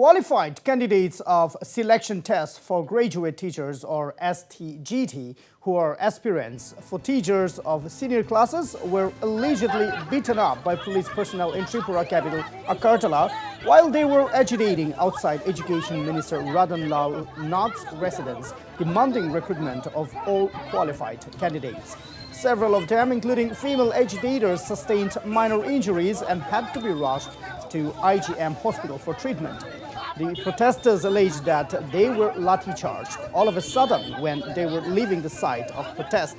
Qualified candidates of selection test for graduate teachers or STGT who are aspirants for teachers of senior classes were allegedly beaten up by police personnel in Tripura capital Agartala while they were agitating outside Education Minister Ratan Nath's residence, demanding recruitment of all qualified candidates. Several of them, including female agitators, sustained minor injuries and had to be rushed to IGM hospital for treatment. The protesters alleged that they were lathi charged all of a sudden when they were leaving the site of protest.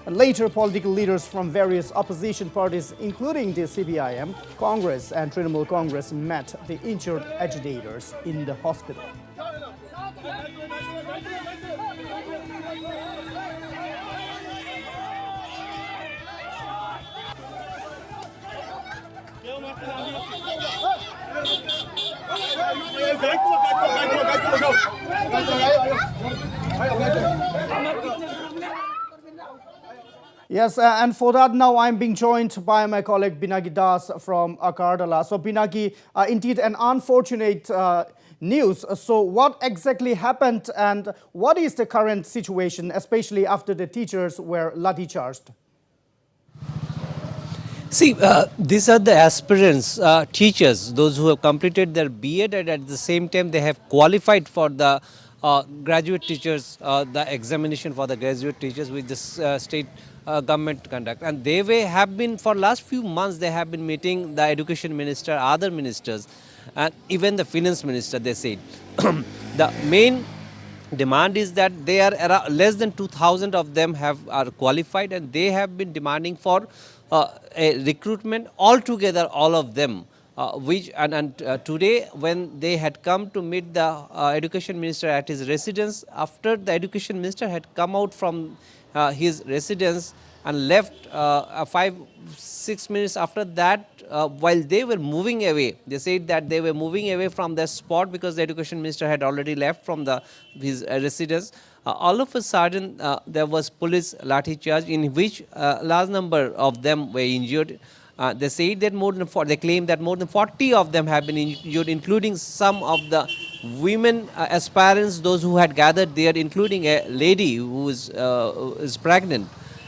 And later, political leaders from various opposition parties, including the CPIM, Congress and Trinamool Congress, met the injured agitators in the hospital. Yes, and for that now I'm being joined by my colleague Binagi Das from Agartala. So Binagi, indeed an unfortunate news. So what exactly happened and what is the current situation, especially after the teachers were lathi charged? See, these are the aspirants, teachers, those who have completed their B.Ed and at the same time they have qualified for the graduate teachers, the examination for the graduate teachers which the state government conduct. And they have been, for last few months, they have been meeting the education minister, other ministers, and even the finance minister, they said. The main demand is that they are around, less than 2,000 of them are qualified and they have been demanding for a recruitment altogether, all of them. Today when they had come to meet the education minister at his residence, after the education minister had come out from his residence and left 5-6 minutes after that, while they were moving away, they said that they were moving away from the spot because the education minister had already left from his residence. All of a sudden, there was police lathi charge in which large number of them were injured. They said that they claim that more than 40 of them have been injured, including some of the women aspirants, those who had gathered there, including a lady who is pregnant,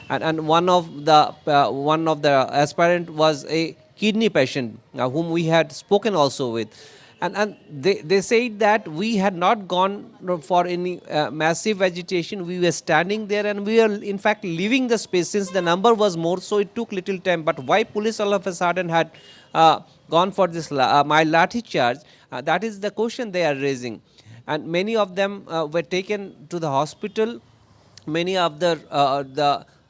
and one of the aspirant was a kidney patient whom we had spoken also with. And they said that we had not gone for any massive agitation. We were standing there and we were in fact leaving the space since the number was more, so it took little time. But why police all of a sudden had gone for this my lathi charge, that is the question they are raising. And many of them were taken to the hospital. Many of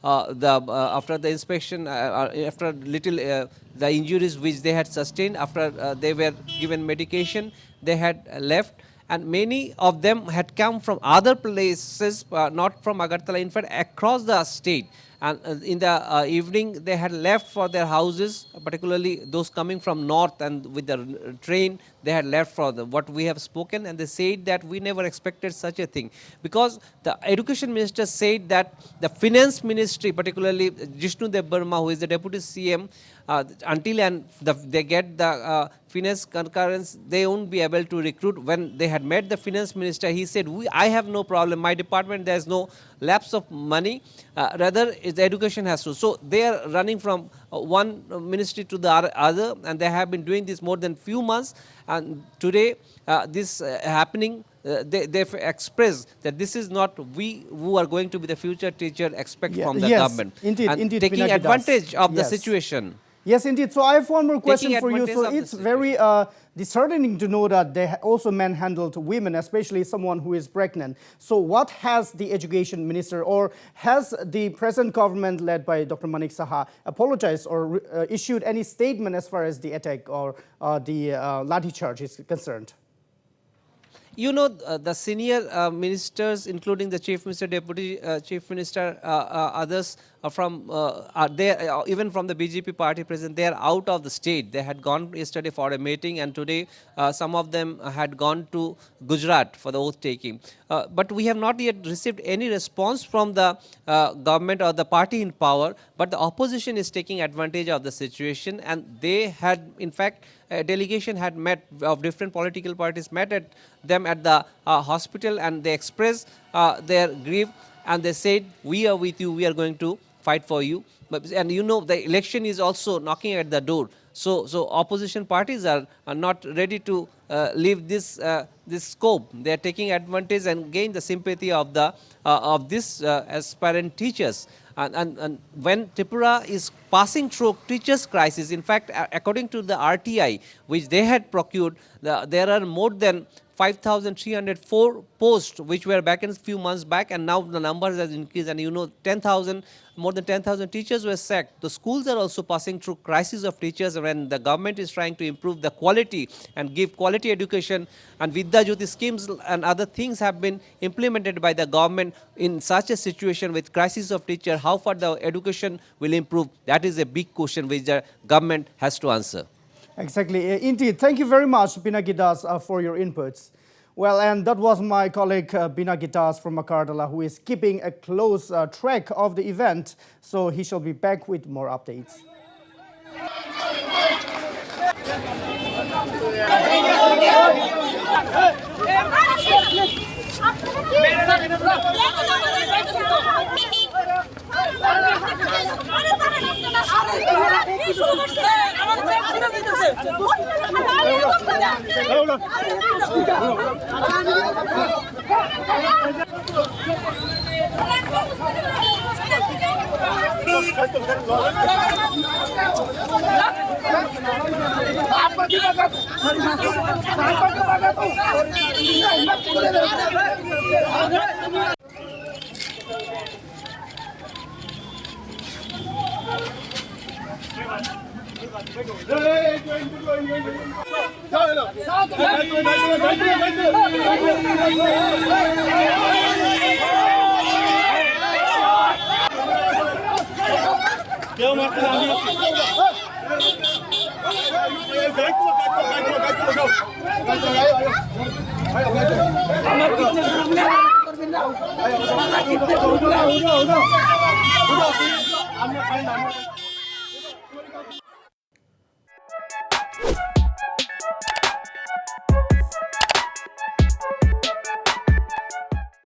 after the inspection, after little the injuries which they had sustained, after they were given medication, they had left. And many of them had come from other places, not from Agartala, in fact across the state. And in the evening they had left for their houses, particularly those coming from north, and with the train they had left for what we have spoken. And they said that we never expected such a thing, because the education minister said that the finance ministry, particularly Jishnu Dev Burma, who is the deputy CM, until they get the finance concurrence, they won't be able to recruit. When they had met the finance minister, he said, I have no problem, my department, there is no lapse of money, rather the education has to. So they are running from one ministry to the other, and they have been doing this more than few months. And today this happening, they've expressed that this is not we who are going to be the future teacher expect from the government. Indeed, taking advantage of the situation. Yes, indeed. So I have one more question for you. So it's very disheartening to know that they also manhandled women, especially someone who is pregnant. So what has the education minister, or has the present government led by Dr. Manik Saha apologized or issued any statement as far as the attack or the lathi charge is concerned? You know, the senior ministers, including the chief minister, deputy chief minister, others even from the BJP party president, they are out of the state. They had gone yesterday for a meeting, and today some of them had gone to Gujarat for the oath taking. But we have not yet received any response from the government or the party in power. But the opposition is taking advantage of the situation, and they had, in fact, a delegation had met of different political parties, met at them at the hospital, and they expressed their grief, and they said, we are with you, we are going to fight for you. And you know, the election is also knocking at the door. So opposition parties are not ready to leave this scope. They are taking advantage and gain the sympathy of this aspirant teachers. And when Tripura is passing through teachers' crisis, in fact, according to the RTI, which they had procured, there are more than 5,304 posts which were vacant few months back, and now the numbers has increased, and you know, more than 10,000 teachers were sacked. The schools are also passing through crisis of teachers when the government is trying to improve the quality and give quality education, and Vidya Jyoti schemes and other things have been implemented by the government. In such a situation with crisis of teacher, how far the education will improve? That is a big question which the government has to answer. Exactly. Indeed. Thank you very much, Pinaki Das, for your inputs. Well, and that was my colleague Pinaki Das from Agartala, who is keeping a close track of the event. So he shall be back with more updates. I'm not